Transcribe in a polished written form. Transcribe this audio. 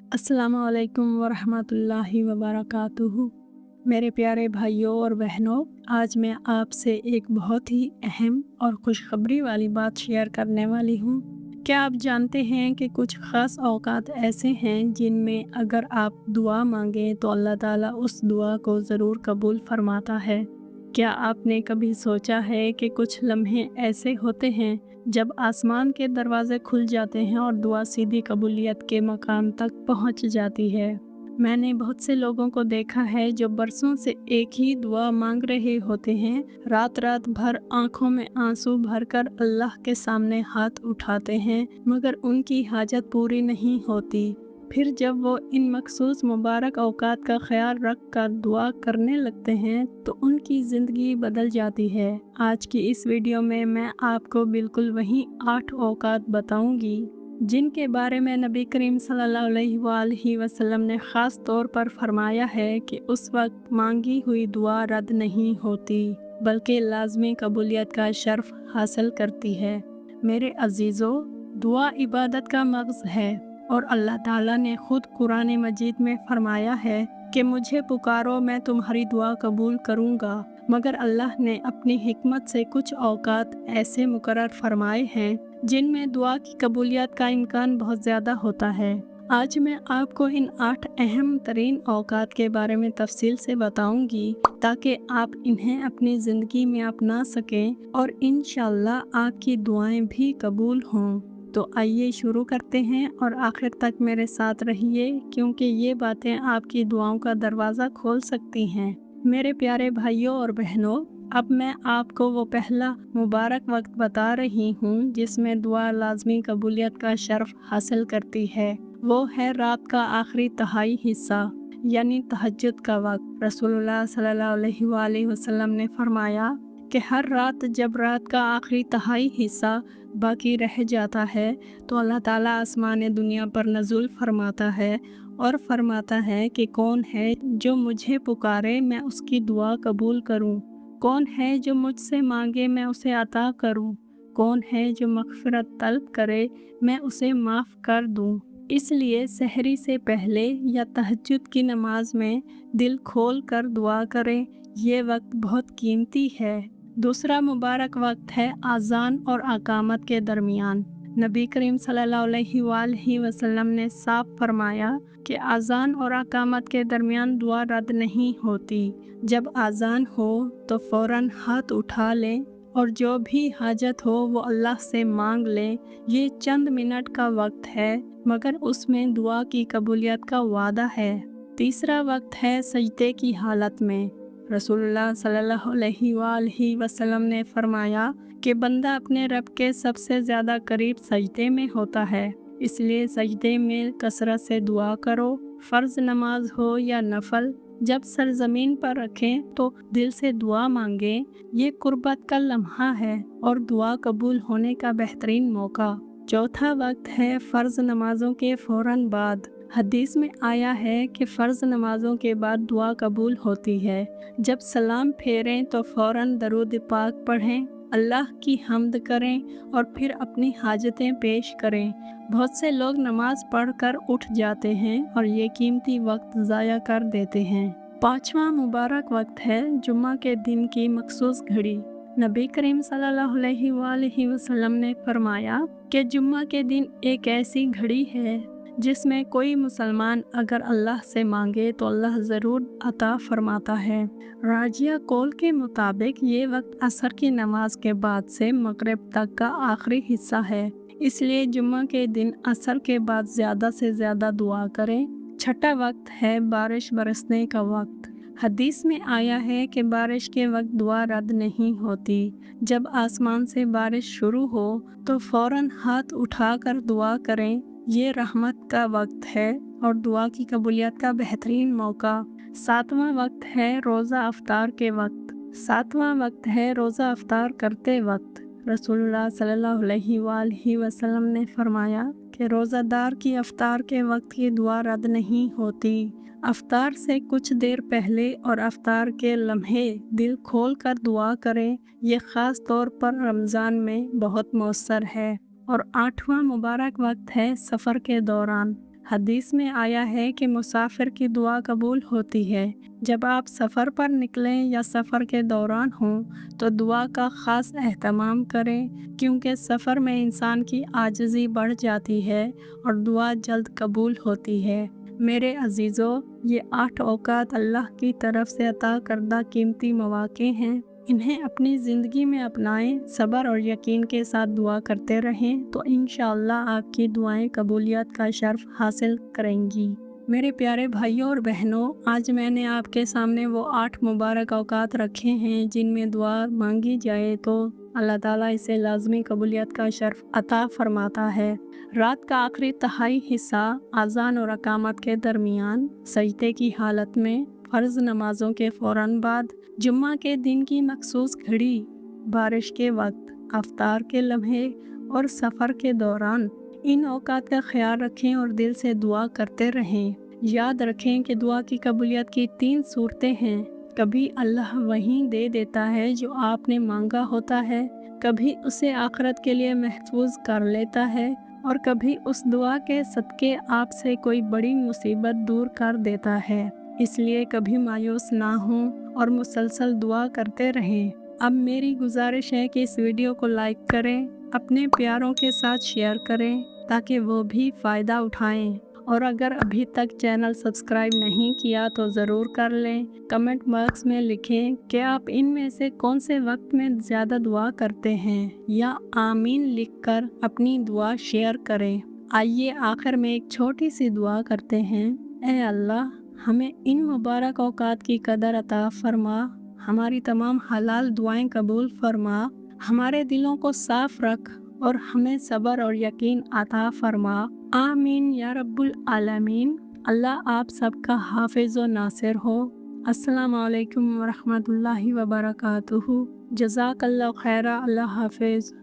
अस्सलामु अलैकुम वरहमतुल्लाहि वबरकातुहू। मेरे प्यारे भाइयों और बहनों, आज मैं आपसे एक बहुत ही अहम और खुशखबरी वाली बात शेयर करने वाली हूँ। क्या आप जानते हैं कि कुछ ख़ास औक़ात ऐसे हैं जिनमें अगर आप दुआ मांगें तो अल्लाह ताला उस दुआ को ज़रूर कबूल फरमाता है। क्या आपने कभी सोचा है कि कुछ लम्हे ऐसे होते हैं जब आसमान के दरवाज़े खुल जाते हैं और दुआ सीधी कबूलियत के मकाम तक पहुंच जाती है। मैंने बहुत से लोगों को देखा है जो बरसों से एक ही दुआ मांग रहे होते हैं, रात रात भर आंखों में आंसू भरकर अल्लाह के सामने हाथ उठाते हैं, मगर उनकी हाजत पूरी नहीं होती। फिर जब वो इन मखसूस मुबारक औकात का ख्याल रख कर दुआ करने लगते हैं तो उनकी ज़िंदगी बदल जाती है। आज की इस वीडियो में मैं आपको बिल्कुल वही 8 औकात बताऊंगी जिनके बारे में नबी करीम सल्लल्लाहु अलैहि वसल्लम ने ख़ास तौर पर फरमाया है कि उस वक्त मांगी हुई दुआ रद्द नहीं होती बल्कि लाजमी कबूलियत का शर्फ हासिल करती है। मेरे अजीज़ों, दुआ इबादत का मग़ज़ है और अल्लाह ताला ने खुद कुरान मजीद में फरमाया है कि मुझे पुकारो मैं तुम्हारी दुआ कबूल करूँगा। मगर अल्लाह ने अपनी हिकमत से कुछ औकात ऐसे मुकर्रर फरमाए हैं जिनमें दुआ की कबूलियत का इम्कान बहुत ज़्यादा होता है। आज मैं आपको इन 8 अहम तरीन औकात के बारे में तफसील से बताऊंगी ताकि आप इन्हें अपनी ज़िंदगी में अपना सकें और इंशाअल्लाह आपकी दुआएं भी कबूल हों। तो आइए शुरू करते हैं और आखिर तक मेरे साथ रहिए, क्योंकि ये बातें आपकी दुआओं का दरवाज़ा खोल सकती हैं। मेरे प्यारे भाइयों और बहनों, अब मैं आपको वो पहला मुबारक वक्त बता रही हूँ जिसमें दुआ लाजमी कबूलियत का शर्फ हासिल करती है। वो है रात का आखिरी तिहाई हिस्सा, यानी तहज्जुद का वक्त। रसूलुल्लाह सल्लल्लाहु अलैहि वसल्लम ने फरमाया कि हर रात जब रात का आखिरी तिहाई हिस्सा बाकी रह जाता है तो अल्लाह ताला आसमान दुनिया पर नज़ुल फरमाता है और फरमाता है कि कौन है जो मुझे पुकारे मैं उसकी दुआ कबूल करूं, कौन है जो मुझसे मांगे मैं उसे अता करूं, कौन है जो मग़फ़िरत तलब करे मैं उसे माफ़ कर दूं। इसलिए सहरी से पहले या तहज्जुद की नमाज में दिल खोल कर दुआ करें, ये वक्त बहुत कीमती है। दूसरा मुबारक वक्त है आज़ान और अकामत के दरमियान। नबी करीम सल्लल्लाहु अलैहि वसल्लम ने साफ फरमाया कि आज़ान और अकामत के दरमियान दुआ रद्द नहीं होती। जब आज़ान हो तो फ़ौरन हाथ उठा लें और जो भी हाजत हो वो अल्लाह से मांग लें। ये चंद मिनट का वक्त है, मगर उसमें दुआ की कबूलियत का वादा है। तीसरा वक्त है सजदे की हालत में। रसूलुल्लाह सल्लल्लाहु अलैहि वसल्लम ने फरमाया कि बंदा अपने रब के सबसे ज़्यादा करीब सजदे में होता है, इसलिए सजदे में कसरत से दुआ करो। फ़र्ज़ नमाज हो या नफल, जब सर ज़मीन पर रखें तो दिल से दुआ मांगें। ये कुर्बत का लम्हा है और दुआ कबूल होने का बेहतरीन मौका। चौथा वक्त है फ़र्ज़ नमाज़ों के फ़ौरन बाद। हदीस में आया है कि फ़र्ज़ नमाज़ों के बाद दुआ कबूल होती है। जब सलाम फेरें तो फ़ौरन दरूद पाक पढ़ें, अल्लाह की हम्द करें और फिर अपनी हाजतें पेश करें। बहुत से लोग नमाज पढ़कर उठ जाते हैं और ये कीमती वक्त ज़ाया कर देते हैं। पाँचवा मुबारक वक्त है जुम्मा के दिन की मखसूस घड़ी। नबी करीम सल्लल्लाहु अलैहि वसल्लम ने फरमाया कि जुम्मा के दिन एक ऐसी घड़ी है जिसमें कोई मुसलमान अगर अल्लाह से मांगे तो अल्लाह ज़रूर अता फरमाता है। राजिया कौल के मुताबिक ये वक्त असर की नमाज के बाद से मगरिब तक का आखिरी हिस्सा है, इसलिए जुम्मा के दिन असर के बाद ज़्यादा से ज़्यादा दुआ करें। छठा वक्त है बारिश बरसने का वक्त। हदीस में आया है कि बारिश के वक्त दुआ रद्द नहीं होती। जब आसमान से बारिश शुरू हो तो फ़ौरन हाथ उठाकर दुआ करें। ये रहमत का वक्त है और दुआ की कबूलियत का बेहतरीन मौका। सातवां वक्त है रोज़ा अफ्तार के वक्त। सातवां वक्त है रोज़ा अफ्तार करते वक्त। रसूलुल्लाह सल्लल्लाहु अलैहि वसल्लम ने फरमाया कि रोज़ादार की अफ्तार के वक्त की दुआ रद्द नहीं होती। अफ्तार से कुछ देर पहले और अफ्तार के लम्हे दिल खोल कर दुआ करें। ये ख़ास तौर पर रमज़ान में बहुत मौसर है। और आठवां मुबारक वक्त है सफ़र के दौरान। حدیث میں آیا ہے کہ مسافر کی دعا قبول ہوتی ہے۔ جب آپ سفر پر نکلیں یا سفر کے دوران ہوں تو دعا کا خاص اہتمام کریں، کیونکہ سفر میں انسان کی عاجزی بڑھ جاتی ہے اور دعا جلد قبول ہوتی ہے۔ میرے عزیزو، یہ 8 اوقات اللہ کی طرف سے عطا کردہ قیمتی مواقع ہیں۔ انہیں اپنی زندگی میں اپنائیں، صبر اور یقین کے ساتھ دعا کرتے رہیں تو انشاءاللہ آپ کی دعائیں قبولیت کا شرف حاصل کریں گی۔ میرے پیارے بھائیوں اور بہنوں، آج میں نے آپ کے سامنے وہ 8 مبارک اوقات رکھے ہیں جن میں دعا مانگی جائے تو اللہ تعالیٰ اسے لازمی قبولیت کا شرف عطا فرماتا ہے۔ رات کا آخری تہائی حصہ اذان اور اقامت کے درمیان، سجدے کی حالت میں، فرض نمازوں کے فوراً بعد، جمعہ کے دن کی مخصوص گھڑی، بارش کے وقت، افطار کے لمحے اور سفر کے دوران، ان اوقات کا خیال رکھیں اور دل سے دعا کرتے رہیں۔ یاد رکھیں کہ دعا کی قبولیت کی 3 صورتیں ہیں۔ کبھی اللہ وہیں دے دیتا ہے جو آپ نے مانگا ہوتا ہے، کبھی اسے آخرت کے لیے محفوظ کر لیتا ہے، اور کبھی اس دعا کے صدقے آپ سے کوئی بڑی مصیبت دور کر دیتا ہے۔ اس لیے کبھی مایوس نہ ہوں اور مسلسل دعا کرتے رہیں۔ اب میری گزارش ہے کہ اس ویڈیو کو لائک کریں، اپنے پیاروں کے ساتھ شیئر کریں تاکہ وہ بھی فائدہ اٹھائیں، اور اگر ابھی تک چینل سبسکرائب نہیں کیا تو ضرور کر لیں۔ کمنٹ باکس میں لکھیں کہ آپ ان میں سے کون سے وقت میں زیادہ دعا کرتے ہیں، یا آمین لکھ کر اپنی دعا شیئر کریں۔ آئیے آخر میں ایک چھوٹی سی دعا کرتے ہیں۔ اے اللہ، ہمیں ان مبارک اوقات کی قدر عطا فرما، ہماری تمام حلال دعائیں قبول فرما، ہمارے دلوں کو صاف رکھ اور ہمیں صبر اور یقین عطا فرما۔ آمین یا رب العالمین۔ اللہ آپ سب کا حافظ و ناصر ہو۔ السلام علیکم ورحمۃ اللہ وبرکاتہ۔ جزاک اللہ خیرہ۔ اللہ حافظ۔